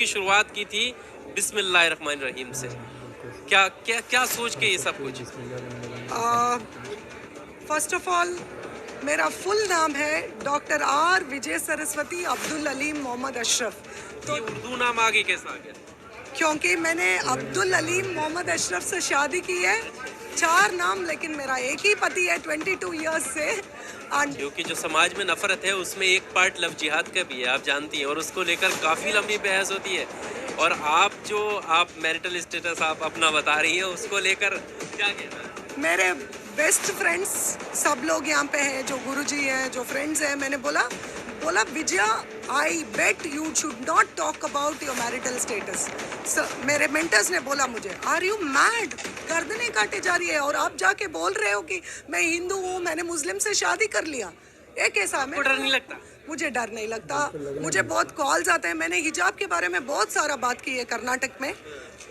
की शुरुआत की थी बिस्मिल्लाहिर्रहमानिर्रहीम से। क्या क्या क्या सोच के ये सब कुछ? फर्स्ट ऑफ ऑल, मेरा फुल नाम है डॉक्टर आर विजय सरस्वती अब्दुल अलीम मोहम्मद अशरफ। ये तो उर्दू नाम आगे कैसे आ गया? क्योंकि मैंने अब्दुल अलीम मोहम्मद अशरफ से शादी की है, 4 नाम, लेकिन मेरा एक ही पति है 22 इयर्स से। एंड क्योंकि जो समाज में नफरत है उसमें एक पार्ट लव जिहाद का भी है, आप जानती हैं, और उसको लेकर काफ़ी लंबी बहस होती है। और आप मैरिटल स्टेटस आप अपना बता रही हैं, उसको लेकर क्या कहना है? मेरे बेस्ट फ्रेंड्स सब लोग यहाँ पे हैं, जो गुरुजी हैं, जो फ्रेंड्स हैं। मैंने बोला Vijaya, I bet you should not talk about your marital status. मेरे मेंटर्स ने बोला मुझे, आर यू मैड, गर्दनें काटे जा रही है और आप जाके बोल रहे हो कि मैं हिंदू हूँ, मैंने मुस्लिम से शादी कर लिया। ये कैसा? आपको डर नहीं लगता? मुझे डर नहीं लगता। मुझे बहुत कॉल्स आते हैं। मैंने हिजाब के बारे में बहुत सारा बात की है कर्नाटक में,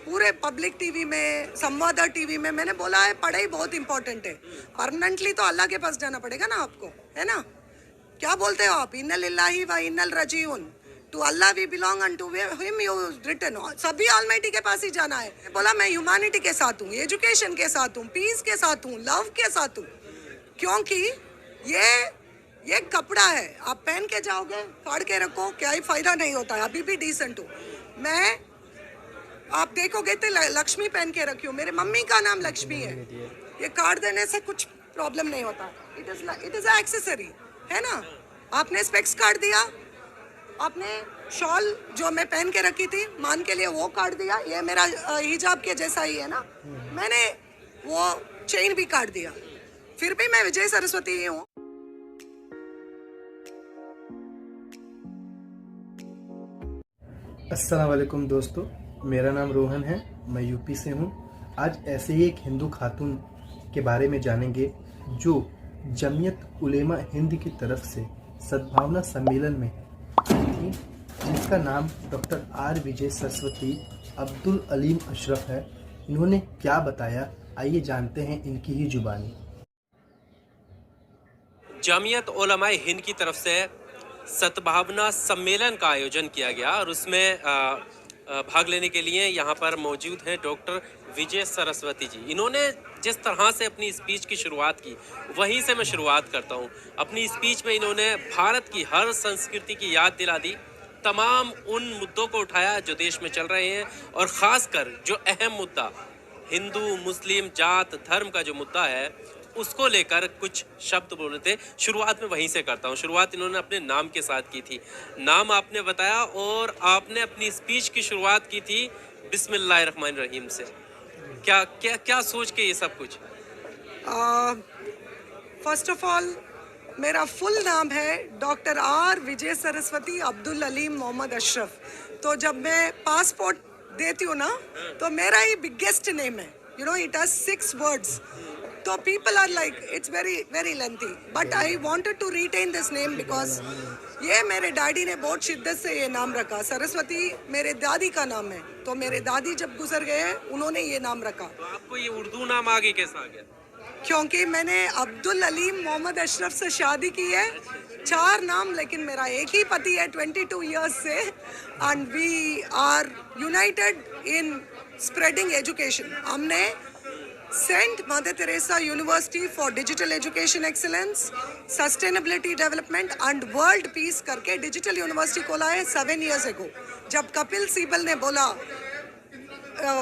पूरे पब्लिक टीवी में, संवाददाता टीवी में। मैंने बोला है पढ़ाई बहुत इंपॉर्टेंट है। परमानेंटली तो अल्लाह के पास जाना पड़ेगा ना आपको, है ना? क्या बोलते हो आप? इन्नल लिल्लाहि व इन्नल राजिऊन, to Allah we belong and to him you return. सभी ऑलमाइटी के पास ही जाना है। बोला मैं ह्यूमैनिटी के साथ हूँ, एजुकेशन के साथ हूँ, पीस के साथ हूँ, लव के साथ हूँ। क्योंकि ये कपड़ा है, आप पहन के जाओगे, फाड़ के रखो, क्या ही फायदा नहीं होता है। अभी भी डिसेंट हूँ मैं। आप देखोगे तो लक्ष्मी पहन के रखी हूँ, मेरे मम्मी का नाम लक्ष्मी है। ये कार्ड देने से कुछ प्रॉब्लम नहीं होता। इट इज एक्सेसरी, है ना? आपने स्पेक्स कार्ड दिया, आपने शॉल जो मैं पहन के रखी थी मान के लिए वो कार्ड दिया, ये मेरा हिजाब के जैसा ही है ना। मैंने वो चेन भी काट दिया, फिर भी मैं विजय सरस्वती ही हूँ। अस्सलाम वालेकुम दोस्तों, मेरा नाम रोहन है, मैं यूपी से हूँ। आज ऐसे ही एक हिंदू खातून के बारे में जानेंगे जो जमीयत उलेमा हिंद की तरफ से सद्भावना सम्मेलन में आई थी, जिसका नाम डॉक्टर आर विजय सरस्वती अब्दुल अलीम अशरफ है। इन्होंने क्या बताया, आइए जानते हैं इनकी ही जुबानी। जामियत उलमाए हिंद की तरफ से सद्भावना सम्मेलन का आयोजन किया गया और उसमें भाग लेने के लिए यहाँ पर मौजूद हैं डॉक्टर विजय सरस्वती जी। इन्होंने जिस तरह से अपनी स्पीच की शुरुआत की, वहीं से मैं शुरुआत करता हूँ। अपनी स्पीच में इन्होंने भारत की हर संस्कृति की याद दिला दी, तमाम उन मुद्दों को उठाया जो देश में चल रहे हैं, और ख़ासकर जो अहम मुद्दा हिंदू मुस्लिम जात धर्म का जो मुद्दा है, उसको लेकर कुछ शब्द बोले थे। शुरुआत में वहीं से करता हूँ। शुरुआत इन्होंने अपने नाम के साथ की थी, नाम आपने बताया, और आपने अपनी स्पीच की शुरुआत की थी बिस्मिल्लाहिर्रहमानिर्रहीम से। क्या क्या क्या सोच के ये सब कुछ? फर्स्ट ऑफ ऑल, मेरा फुल नाम है डॉक्टर आर विजय सरस्वती अब्दुल अलीम मोहम्मद अशरफ। तो जब मैं पासपोर्ट देती हूँ ना, तो मेरा ही बिगेस्ट नेम है, you know, it has 6 words. तो people are like it's very very lengthy, but I wanted to retain this name because ये मेरे डैडी ने बहुत शिद्दत से ये नाम रखा। सरस्वती मेरे दादी का नाम है, तो मेरे दादी जब गुजर गए उन्होंने ये नाम रखा। तो आपको ये उर्दू नाम आगे कैसे आ गया? क्योंकि मैंने अब्दुल अलीम मोहम्मद अशरफ से शादी की है, 4 नाम, लेकिन मेरा एक ही पति है 22 इयर्स से। And we are united in spreading education. हमने saint mother Teresa university for digital education excellence, sustainability development and world peace करके डिजिटल यूनिवर्सिटी खोला है 7 ईयर्स एगो। जब कपिल सिब्बल ने बोला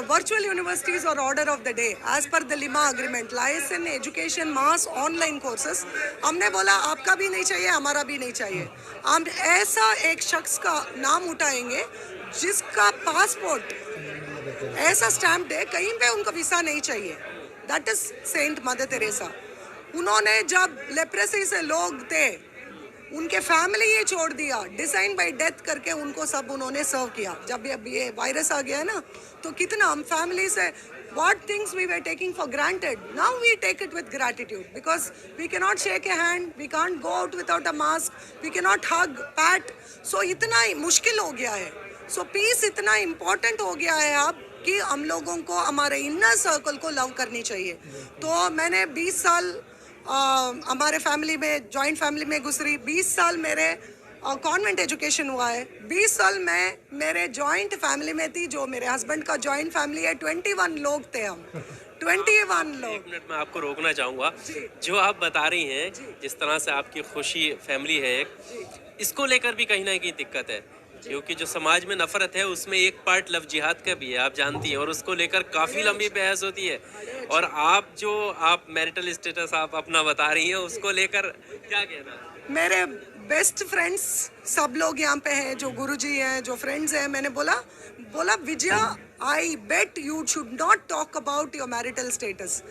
virtual universities are order of the day as per the Lima agreement, license education mass online courses, हमने बोला आपका भी नहीं चाहिए, हमारा भी नहीं चाहिए। हम ऐसा एक शख्स का नाम उठाएंगे जिसका पासपोर्ट ऐसा स्टैम्प है, कहीं पे उनको वीसा नहीं चाहिए। That is Saint mother Teresa. उन्होंने जब लेप्रेसी से लोग थे, उनके फैमिली ये छोड़ दिया, डिसाइन बाय डेथ करके उनको सब उन्होंने सर्व किया। जब ये वायरस आ गया ना, तो कितना हम फैमिली से what things we were taking for granted, now we take it with gratitude because we cannot shake a hand, we can't go out without a mask, we cannot hug, pat, so इतना मुश्किल हो गया है। so peace इतना important हो गया है अब कि हम लोगों को हमारे इनर सर्कल को लव करनी चाहिए। तो मैंने 20 साल हमारे फैमिली में, जॉइंट फैमिली में गुजरी, 20 साल मेरे कॉन्वेंट एजुकेशन हुआ है। 20 साल मैं मेरे जॉइंट फैमिली में थी, जो मेरे हस्बैंड का जॉइंट फैमिली है। 21 लोग थे हम, 21 लोग। एक मिनट में आपको रोकना चाहूँगा। जी। जो आप बता रही हैं, जी। जिस तरह से आपकी खुशी फैमिली है एक, इसको लेकर भी कहीं ना कहीं दिक्कत है, क्योंकि जो समाज में नफरत है उसमें एक पार्ट लव जिहाद का भी है, आप जानती हैं, और उसको लेकर काफ़ी लंबी बहस होती है। और आप मैरिटल स्टेटस आप अपना बता रही हैं, उसको लेकर क्या कहना है? मेरे बेस्ट फ्रेंड्स सब लोग यहाँ पे हैं, जो गुरुजी हैं, जो फ्रेंड्स हैं। मैंने बोला Vijaya, I bet you should not talk about your marital status.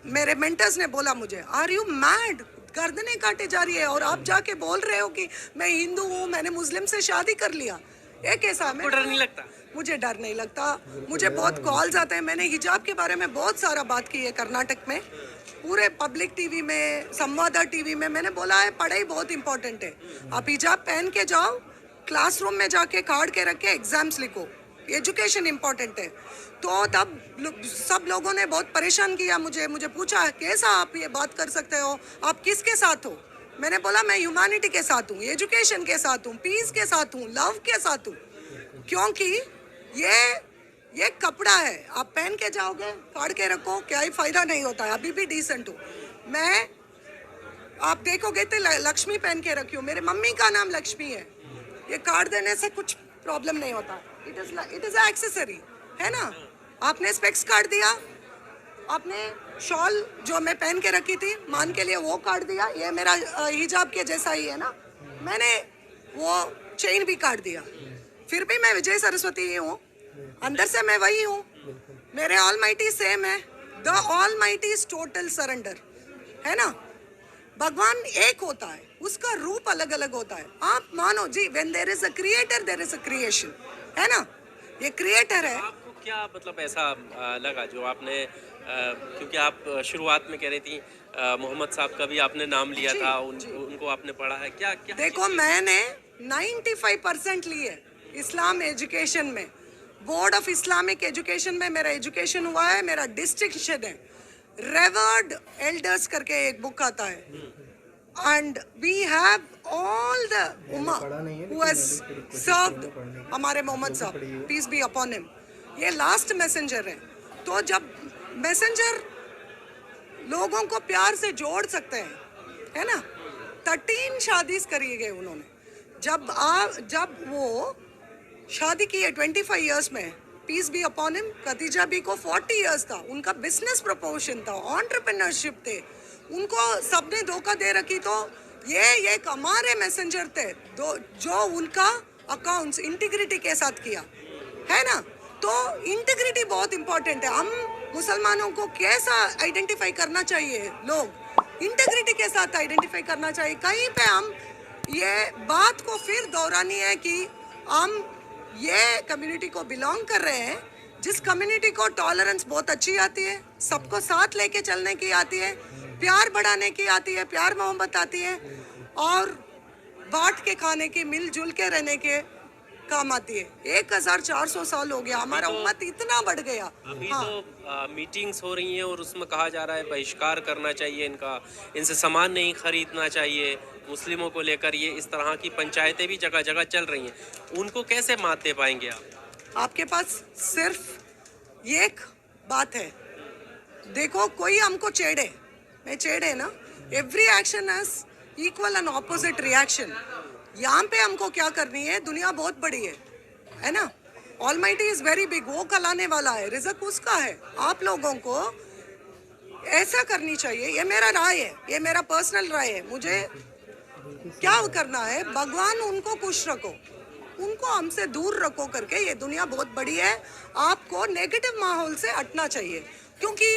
मेरे मेंटर्स ने बोला मुझे, आर यू मैड, गर्दनें काटे जा रही है और आप जाके बोल रहे हो कि मैं हिंदू हूँ, मैंने मुस्लिम से शादी कर लिया। ये कैसा? आपको डर नहीं लगता? मुझे डर नहीं लगता। मुझे बहुत कॉल्स आते हैं। मैंने हिजाब के बारे में बहुत सारा बात की है कर्नाटक में, पूरे पब्लिक टीवी में, संवादा टीवी में। मैंने बोला है पढ़ाई बहुत इंपॉर्टेंट है, आप हिजाब पहन के जाओ, क्लासरूम में जाके कार्ड के रख के एग्जाम्स लिखो, एजुकेशन इंपॉर्टेंट है। तो तब सब लोगों ने बहुत परेशान किया मुझे पूछा कैसा आप ये बात कर सकते हो, आप किसके साथ हो? मैंने बोला मैं ह्यूमैनिटी के साथ हूँ, एजुकेशन के साथ हूँ, पीस के साथ हूँ, लव के साथ हूँ। क्योंकि ये कपड़ा है, आप पहन के जाओगे, फाड़ के रखो, क्या ही फायदा नहीं होता है। अभी भी डिसेंट हूँ मैं। आप देखोगे तो लक्ष्मी पहन के रखी हूँ, मेरे मम्मी का नाम लक्ष्मी है। ये कार्ड देने से कुछ प्रॉब्लम नहीं होता। इट इज अ एक्सेसरी, है ना। आपने स्पेक्स कार्ड दिया, आपने शॉल जो मैं पहन के रखी थी मान के लिए वो कार्ड दिया, ये मेरा हिजाब के जैसा ही है ना, मैंने वो चेन भी काट दिया। फिर भी मैं विजय सरस्वती ही हूँ, अंदर से मैं वही हूँ। मेरे ऑलमाइटी सेम है। The almighty is total surrender, है ना। भगवान एक होता है, उसका रूप अलग अलग होता है। आप मानो जी, when there is a creator there is a creation, है ना। ये क्रिएटर है। आपको क्या मतलब ऐसा लगा जो आपने क्योंकि आप शुरुआत में कह रही थी मोहम्मद साहब का भी आपने नाम लिया जी, था, जी। उनको आपने पढ़ा है, क्या क्या? देखो मैंने 95% लिए इस्लाम एजुकेशन में, बोर्ड ऑफ इस्लामिक एजुकेशन में मेरा एजुकेशन हुआ है। मेरा डिस्टिंक्शन है, रेवर्ड एल्डर्स करके एक बुक आता है, and we have all the उम्मा हु हैज सर्व्ड हमारे मोहम्मद साहब, पीस बी अपॉन हिम। ये लास्ट मैसेंजर है। तो जब मैसेंजर लोगों को प्यार से जोड़ सकते हैं, है ना। 13 शादी करी गए उन्होंने। जब वो शादी की है 25 इयर्स में, peace be upon him, Khadija बी को 40 इयर्स था। उनका बिजनेस प्रपोर्शन था, एंटरप्रेन्योरशिप थे, उनको सबने धोखा दे रखी। तो ये एक हमारे मैसेंजर थे जो उनका अकाउंट्स इंटीग्रिटी के साथ किया, है ना। तो इंटीग्रिटी बहुत इंपॉर्टेंट है। हम मुसलमानों को कैसा आइडेंटिफाई करना चाहिए, लोग इंटीग्रिटी के साथ आइडेंटिफाई करना चाहिए। कहीं पे हम ये बात को फिर दोहरानी है कि हम ये कम्युनिटी को बिलोंग कर रहे हैं, जिस कम्युनिटी को टॉलरेंस बहुत अच्छी आती है, सबको साथ लेके चलने की आती है, प्यार बढ़ाने की आती है, प्यार मोहब्बत आती है, और बांट के खाने की, मिलजुल के रहने के काम आती है। 1400 साल हो गया, हमारा उम्मत इतना बढ़ गया। अभी तो मीटिंग्स हो रही हैं और उसमें कहा जा रहा है बहिष्कार करना चाहिए इनका, इनसे सामान नहीं खरीदना चाहिए। मुस्लिमों को लेकर ये इस तरह की पंचायतें भी जगह जगह चल रही हैं, उनको कैसे मात दे पाएंगे आप? आपके पास सिर्फ एक बात है, देखो कोई हमको छेड़े ना, every action has equal and opposite reaction. यहाँ पे हमको क्या करनी है, दुनिया बहुत बड़ी है ना। ऑलमाइटी इज वेरी बिग, वो कलाने वाला है, रिज़्क उसका है। आप लोगों को ऐसा करनी चाहिए, ये मेरा राय है, ये मेरा पर्सनल राय है। मुझे क्या करना है, भगवान उनको खुश रखो, उनको हमसे दूर रखो करके। ये दुनिया बहुत बड़ी है, आपको नेगेटिव माहौल से हटना चाहिए। क्योंकि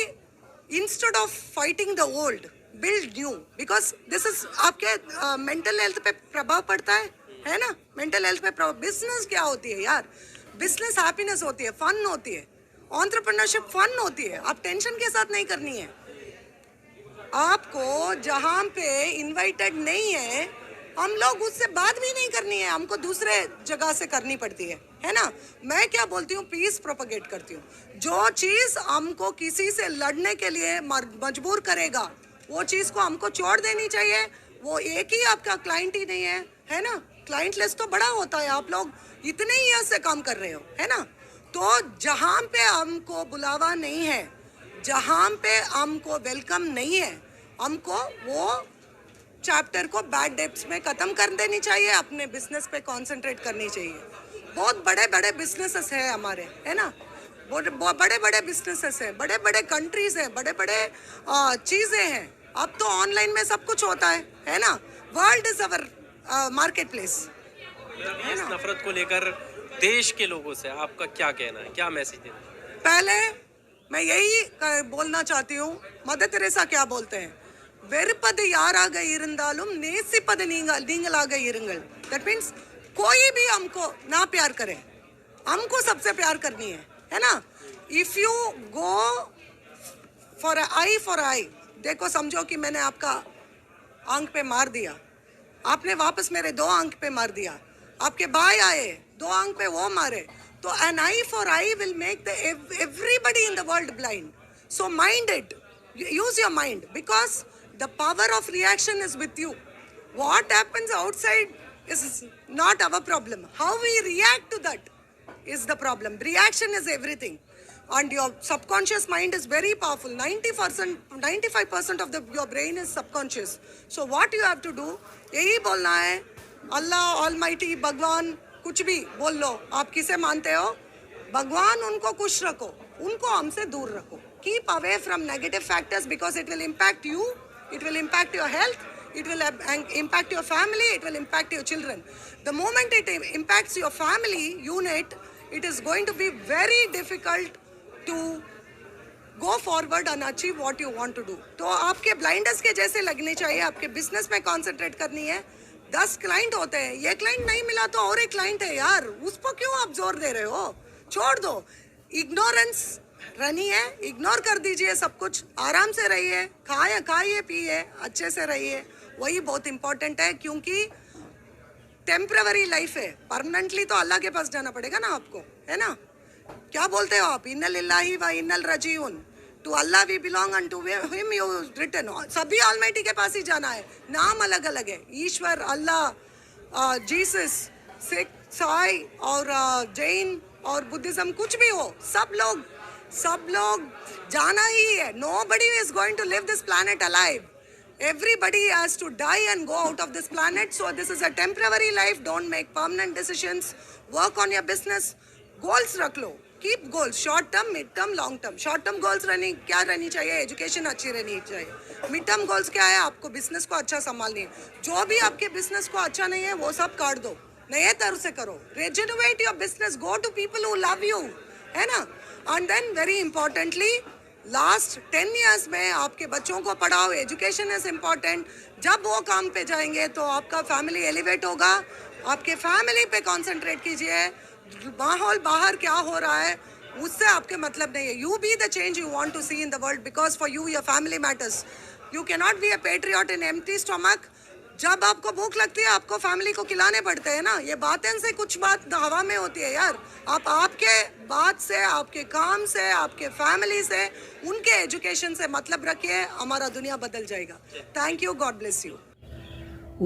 instead of fighting the old, build new, because this is आपके मेंटल हेल्थ पे प्रभाव पड़ता है ना। मेंटल हेल्थ पे प्रभाव। बिजनेस क्या होती है यार, बिजनेस हैप्पीनेस होती है, फन होती है, एंटरप्रेन्योरशिप फन होती है। आप टेंशन के साथ नहीं करनी है। आपको जहाँ पे इनवाइटेड नहीं है, हम लोग उससे बात भी नहीं करनी है, हमको दूसरे जगह से करनी पड़ती है ना। मैं क्या बोलती हूँ, पीस प्रोपगेट करती हूँ। जो चीज़ हमको किसी से लड़ने के लिए मजबूर करेगा, वो चीज़ को हमको छोड़ देनी चाहिए। वो एक ही आपका क्लाइंट ही नहीं है ना। क्लाइंट लिस्ट तो बड़ा होता है, आप लोग इतने ईयर से काम कर रहे हो, है ना। तो जहाँ पे हमको बुलावा नहीं है, जहाँ पे हमको वेलकम नहीं है, हमको वो चैप्टर को बैड डेब्ट्स में ख़त्म कर देनी चाहिए, अपने बिजनेस पे कंसंट्रेट करनी चाहिए। बहुत बड़े बड़े बिजनेसेस है हमारे, है ना, बड़े बड़े बिजनेसेस हैं, बड़े बड़े कंट्रीज हैं, बड़े बड़े चीज़ें हैं। अब तो ऑनलाइन में सब कुछ होता है ना। World is our market place. इस नफरत को लेकर देश के लोगों से आपका क्या कहना है, क्या मैसेज देना है? पहले मैं यही बोलना चाहती हूँ, मदर तेरेसा क्या बोलते हैं, வெறுப்பது யாராக இருந்தாலும் நேசிப்பது நீங்களாக இருங்கள்। दैट मीन्स कोई भी हमको ना प्यार करे, हमको सबसे प्यार करनी है ना। If you go for I, देखो समझो कि मैंने आपका आंख पे मार दिया, आपने वापस मेरे 2 आंख पे मार दिया, आपके भाई आए 2 आंख पे वो मारे, तो an eye for eye will make the everybody in the world blind. So mind it, use your mind, because the power of reaction is with you. What happens outside is not our problem. How we react to that is the problem. Reaction is everything. And your subconscious mind is very powerful. 95% of your brain is subconscious. So what you have to do, यही बोलना है, अल्लाह almighty, भगवान, कुछ भी बोल लो, आप किसे मानते हो, भगवान, उनको खुश रखो, उनको हमसे दूर रखो। Keep away from negative factors because it will impact you, it will impact your health, it will impact your family, it will impact your children. The moment it impacts your family unit, it is going to be very difficult to go forward and achieve what you want to do. तो आपके blinders के जैसे लगने चाहिए, आपके business में concentrate करनी है। 10 क्लाइंट होते हैं, ये क्लाइंट नहीं मिला तो और एक क्लाइंट है यार, उस पर क्यों आप जोर दे रहे हो, छोड़ दो। इग्नोरेंस रनी है, इग्नोर कर दीजिए सब कुछ, आराम से रहिए, खाइए पिए, अच्छे से रहिए, वही बहुत इंपॉर्टेंट है। क्योंकि टेम्पररी लाइफ है, परमानेंटली तो अल्लाह के पास जाना पड़ेगा ना आपको, है ना। क्या बोलते हो आप, इन्नल लिल्लाहि व इन्नल राजिऊन, to Allah we belong and to him you return. सभी ऑलमाइटी के पास ही जाना है, नाम अलग अलग है, ईश्वर, अल्लाह, जीसस, सिख, साई और जैन और बुद्धिज्म, कुछ भी हो, सब लोग जाना ही है। Nobody is going to live this planet alive. Everybody has to die and go out of this planet. So this is a temporary life. Don't make permanent decisions. Work on your business. Goals रख लो. Keep goals. Short term, mid term, long term. Short term goals क्या रहनी चाहिए? Education अच्छी रहनी चाहिए। Mid term goals क्या है? आपको business को अच्छा संभालनी है। जो भी आपके business को अच्छा नहीं है, वो सब काट दो, नए तरह से करो। Regenerate your business. Go to people who love you. है ना। And then very importantly, last 10 years में आपके बच्चों को पढ़ाओ, एजुकेशन इज इम्पॉर्टेंट। जब वो काम पे जाएंगे तो आपका फैमिली एलिवेट होगा, आपके फैमिली पे कंसंट्रेट कीजिए। माहौल बाहर क्या हो रहा है उससे आपके मतलब नहीं है। You be the change you want to see in the world, because for you your family matters. You can not be a patriot in empty stomach. जब आपको भूख लगती है आपको फैमिली को खिलाने पड़ते हैं ना। ये बातें से कुछ बात हवा में होती है यार। आप आपके बात से, आपके काम से, आपके फैमिली से, उनके एजुकेशन से मतलब रखिए, हमारा दुनिया बदल जाएगा। Thank you, God bless you.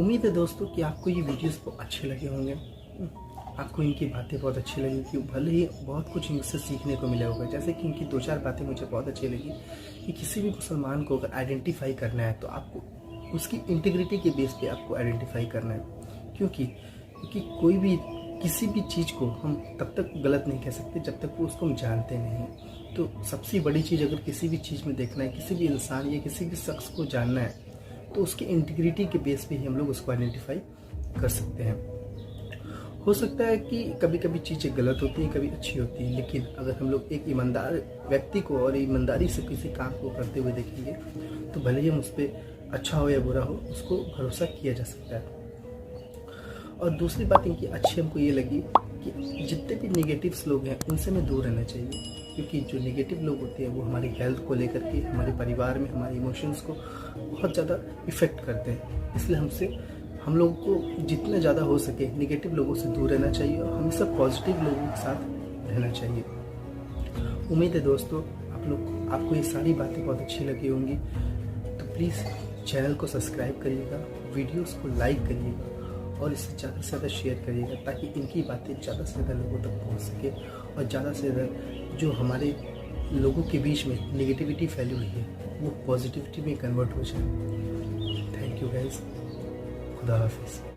उम्मीद है दोस्तों कि आपको ये वीडियोस बहुत अच्छे लगे होंगे, आपको इनकी बातें बहुत अच्छी लगी, कि भले ही बहुत कुछ इनसे सीखने को मिला होगा। जैसे कि इनकी 2-4 बातें मुझे बहुत अच्छी लगी कि किसी भी मुसलमान को अगर आइडेंटिफाई करना है तो आपको उसकी इंटीग्रिटी के बेस पे आपको आइडेंटिफाई करना है। क्योंकि कोई भी किसी भी चीज़ को हम तब तक गलत नहीं कह सकते जब तक वो उसको हम जानते नहीं। तो सबसे बड़ी चीज़ अगर किसी भी चीज़ में देखना है, किसी भी इंसान या किसी भी शख्स को जानना है, तो उसकी इंटीग्रिटी के बेस पे ही हम लोग उसको आइडेंटिफाई कर सकते हैं। हो सकता है कि कभी कभी चीज़ें गलत होती हैं, कभी अच्छी होती हैं, लेकिन अगर हम लोग एक ईमानदार व्यक्ति को और ईमानदारी से किसी काम को करते हुए देखेंगे तो भले ही हम उस पर अच्छा हो या बुरा हो, उसको भरोसा किया जा सकता है। और दूसरी बात इनकी अच्छी हमको ये लगी कि जितने भी नेगेटिव्स लोग हैं उनसे हमें दूर रहना चाहिए। क्योंकि जो नेगेटिव लोग होते हैं वो हमारी हेल्थ को लेकर के, हमारे परिवार में हमारे इमोशंस को बहुत ज़्यादा इफ़ेक्ट करते हैं। इसलिए हम लोगों को जितना ज़्यादा हो सके नेगेटिव लोगों से दूर रहना चाहिए और हमेशा पॉजिटिव लोगों के साथ रहना चाहिए। उम्मीद है दोस्तों आपको ये सारी बातें बहुत अच्छी लगी होंगी। तो प्लीज़ चैनल को सब्सक्राइब करिएगा, वीडियोस को लाइक करिएगा और इसे ज़्यादा से ज़्यादा शेयर करिएगा ताकि इनकी बातें ज़्यादा से ज़्यादा लोगों तक पहुंच सके और ज़्यादा से ज़्यादा जो हमारे लोगों के बीच में नेगेटिविटी फैली हुई है वो पॉजिटिविटी में कन्वर्ट हो जाए। थैंक यू गाइस, खुदा हाफिज़।